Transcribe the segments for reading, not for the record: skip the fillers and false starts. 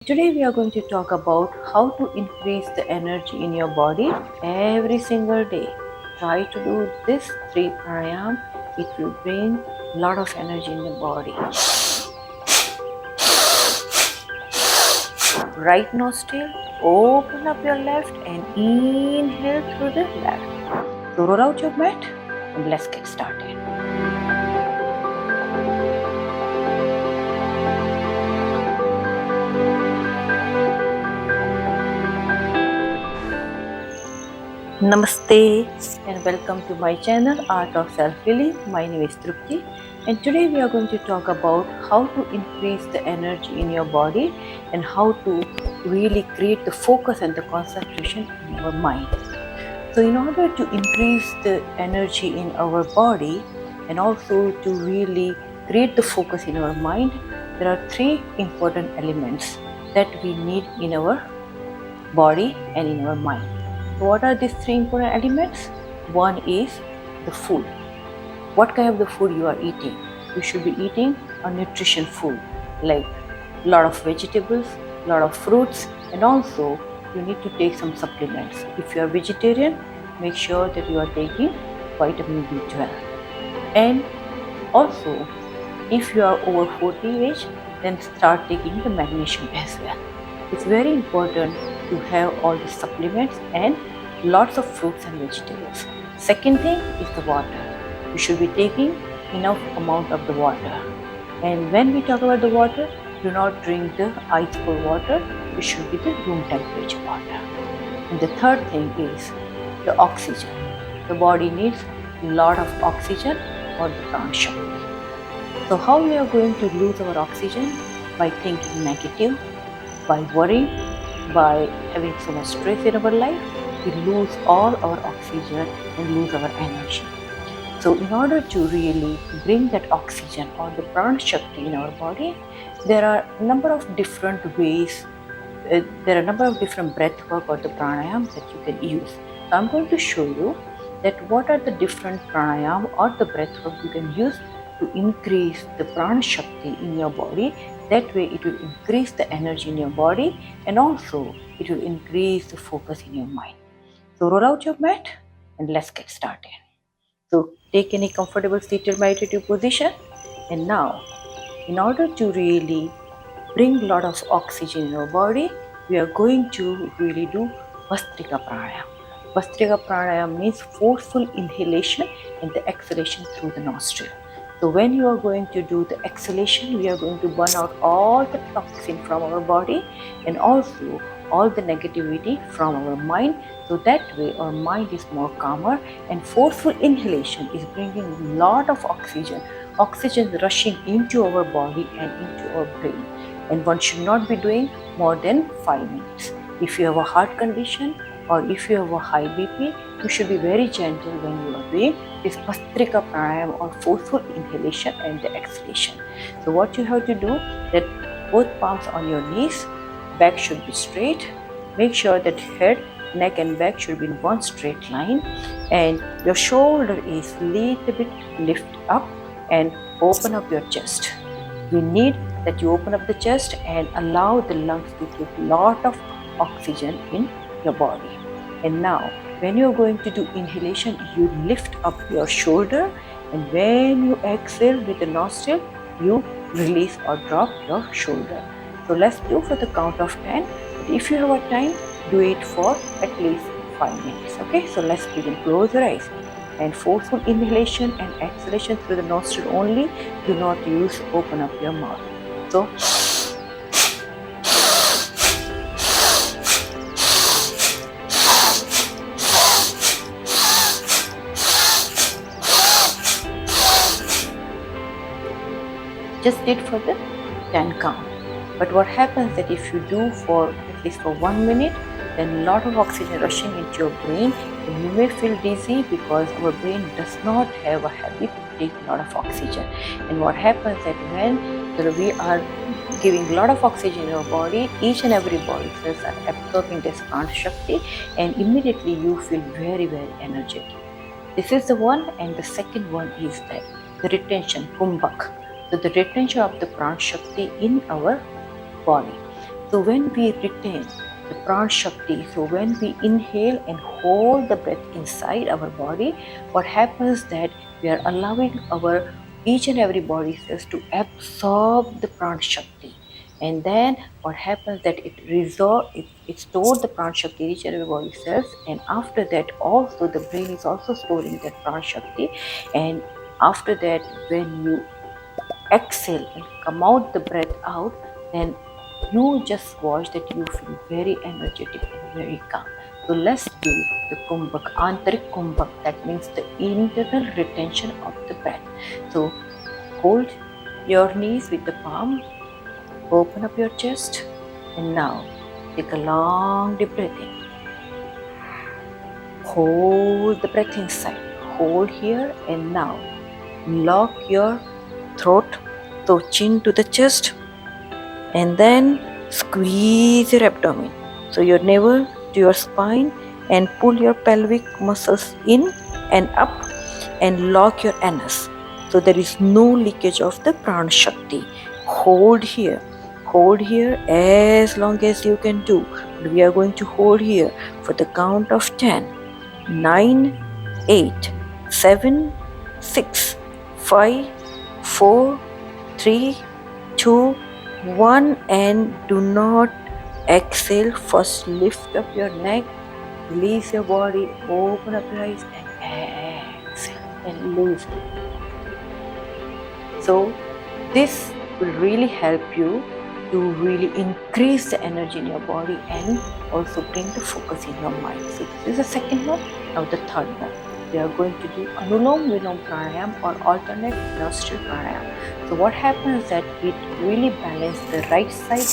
Today we are going to talk about how to increase the energy in your body every single day. Try to do this 3 pranayam. It will bring a lot of energy in the body. Right nostril, open up your left and inhale through the left. So roll out your mat and let's get started. Namaste and welcome to my channel Art of Self Healing. My name is Trupti and today we are going to talk about how to increase the energy in your body and how to really create the focus and the concentration in our mind. So in order to increase the energy in our body and also to really create the focus in our mind, there are 3 important elements that we need in our body and in our mind. What are these 3 important elements? One is the food. What kind of the food you are eating? You should be eating a nutrition food like a lot of vegetables, a lot of fruits, and also you need to take some supplements. If you are vegetarian, make sure that you are taking vitamin B12. And also, if you are over 40 age, then start taking the magnesium as well. It's very important to have all the supplements and lots of fruits and vegetables. Second thing is the water. You should be taking enough amount of the water. And when we talk about the water, do not drink the ice cold water. It should be the room temperature water. And the third thing is the oxygen. The body needs a lot of oxygen for the prana shakti. So how we are going to lose our oxygen? By thinking negative, by worrying, by having so much stress in our life, we lose all our oxygen and lose our energy. So in order to really bring that oxygen or the prana shakti in our body, there are a number of different ways, there are a number of different breath work or the pranayam that you can use. So I'm going to show you that what are the different pranayam or the breath work you can use to increase the prana shakti in your body. That way it will increase the energy in your body and also it will increase the focus in your mind. So roll out your mat and let's get started. So take any comfortable seated meditative position. And now, in order to really bring a lot of oxygen in our body, we are going to really do Vastrika Pranayam. Vastrika Pranayam means forceful inhalation and the exhalation through the nostril. So when you are going to do the exhalation, we are going to burn out all the toxin from our body and also all the negativity from our mind. So that way our mind is more calmer, and forceful inhalation is bringing a lot of oxygen. Oxygen rushing into our body and into our brain. And one should not be doing more than 5 minutes. If you have a heart condition or if you have a high BP, you should be very gentle when you are doing this Vastrika Pranayam or forceful inhalation and the exhalation. So what you have to do, that both palms on your knees, back should be straight. Make sure that head, neck and back should be in one straight line, and your shoulder is little bit lift up and open up your chest. We need that you open up the chest and allow the lungs to take a lot of oxygen in your body. And now, when you are going to do inhalation, you lift up your shoulder, and when you exhale with the nostril, you release or drop your shoulder. So let's do for the count of 10. But if you have a time, do it for at least 5 minutes. Okay, so let's begin. Close your eyes. And forceful inhalation and exhalation through the nostril only. Do not use open up your mouth. So just did for the 10 count. But what happens that if you do for at least for 1 minute, then a lot of oxygen rushing into your brain, and you may feel dizzy because our brain does not have a habit to take a lot of oxygen. And what happens that when we are giving a lot of oxygen in our body, each and every body cells are absorbing this prana shakti, and immediately you feel very, very energetic. This is the one, and the second one is that the retention, kumbhak. So the retention of the prana shakti in our body. So when we retain the Pran Shakti, so when we inhale and hold the breath inside our body, what happens that we are allowing our each and every body cells to absorb the Pran Shakti. And then what happens that it stores the Pran Shakti in each and every body cells, and after that also the brain is also storing that Pran Shakti. And after that, when you exhale and come out the breath out, then you just watch that you feel very energetic and very calm. So let's do the kumbhak, antarik kumbhak, that means the internal retention of the breath. So hold your knees with the palm, open up your chest, and now take a long deep breath in. Hold the breath inside, hold here, and now lock your throat, so chin to the chest, and then squeeze your abdomen, so your navel to your spine, and pull your pelvic muscles in and up, and lock your anus, so there is no leakage of the Pran Shakti. Hold here as long as you can do. We are going to hold here for the count of 10, 9, 8, 7, 6, 5, 4, 3, 2, 1, and do not exhale. First lift up your neck, release your body, open up your eyes, and exhale and lose it. So this will really help you to really increase the energy in your body and also bring the focus in your mind. So this is the second one. Now the third one, we are going to do Anulom Vilom Pranayam, or alternate nostril pranayam. So what happens is that it really balances the right side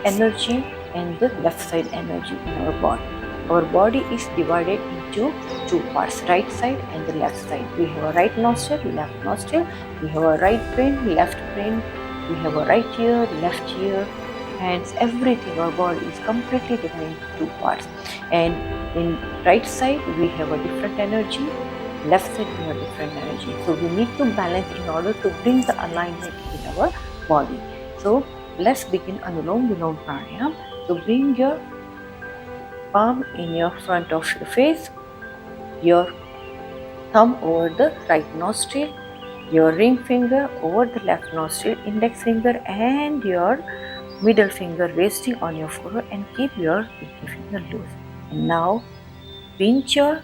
energy and the left side energy in our body. Our body is divided into two parts, right side and the left side. We have a right nostril, left nostril. We have a right brain, left brain. We have a right ear, left ear, hands, everything. Our body is completely divided into two parts. And in right side, we have a different energy. Left side, we have different energy. So we need to balance in order to bring the alignment in our body. So let's begin Anulom Vilom Pranayam. So bring your palm in your front of your face, your thumb over the right nostril, your ring finger over the left nostril, index finger and your middle finger resting on your forehead, and keep your pinky finger loose. And now pinch your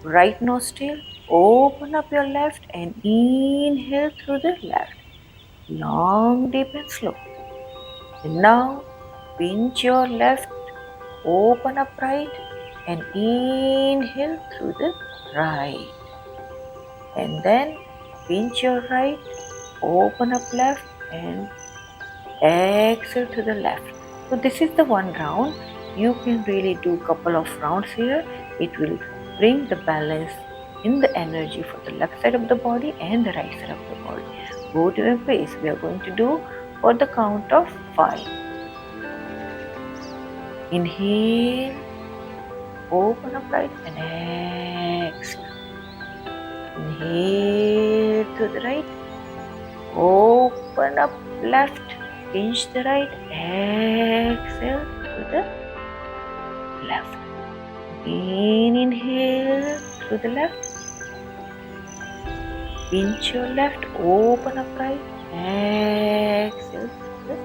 right nostril, open up your left, and inhale through the left. Long, deep and slow. And now pinch your left, open up right, and inhale through the right. And then pinch your right, open up left, and exhale to the left. So this is the one round. You can really do a couple of rounds here. It will bring the balance in the energy for the left side of the body and the right side of the body. Go to your pace. We are going to do for the count of 5. Inhale, open up right, and exhale. Inhale to the right, open up left, pinch the right, exhale to the left. Inhale through the left, pinch your left, open up right, exhale to the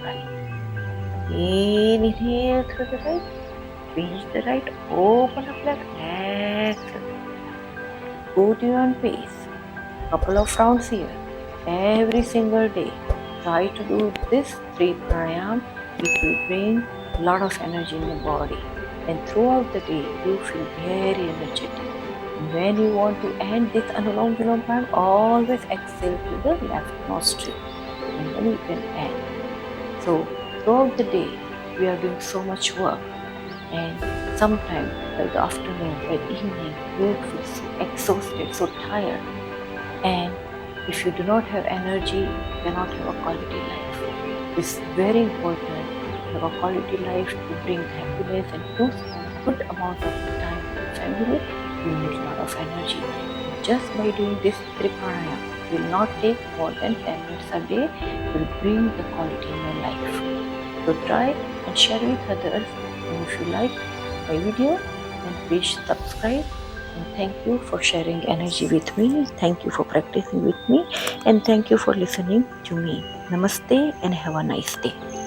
right. Inhale through the right, pinch the right, open up left, exhale. Go to your own pace. Couple of rounds here. Every single day, try to do this 3 pranayam. It will bring a lot of energy in your body, and throughout the day you feel very energetic. When you want to end this Anulom Vilom Pranayam, always exhale to the left nostril, and then you can end. So throughout the day we are doing so much work, and sometimes by the afternoon, by the evening, you feel so exhausted, so tired, and if you do not have energy, you cannot have a quality life. It's very important to have a quality life, to bring happiness and to spend good amount of time with family. You need a lot of energy. Just by doing this 3 pranayam, it will not take more than 10 minutes a day. It will bring the quality in your life. So try and share with others. And if you like my video, then please subscribe. And thank you for sharing energy with me. Thank you for practicing with me. And thank you for listening to me. Namaste and have a nice day.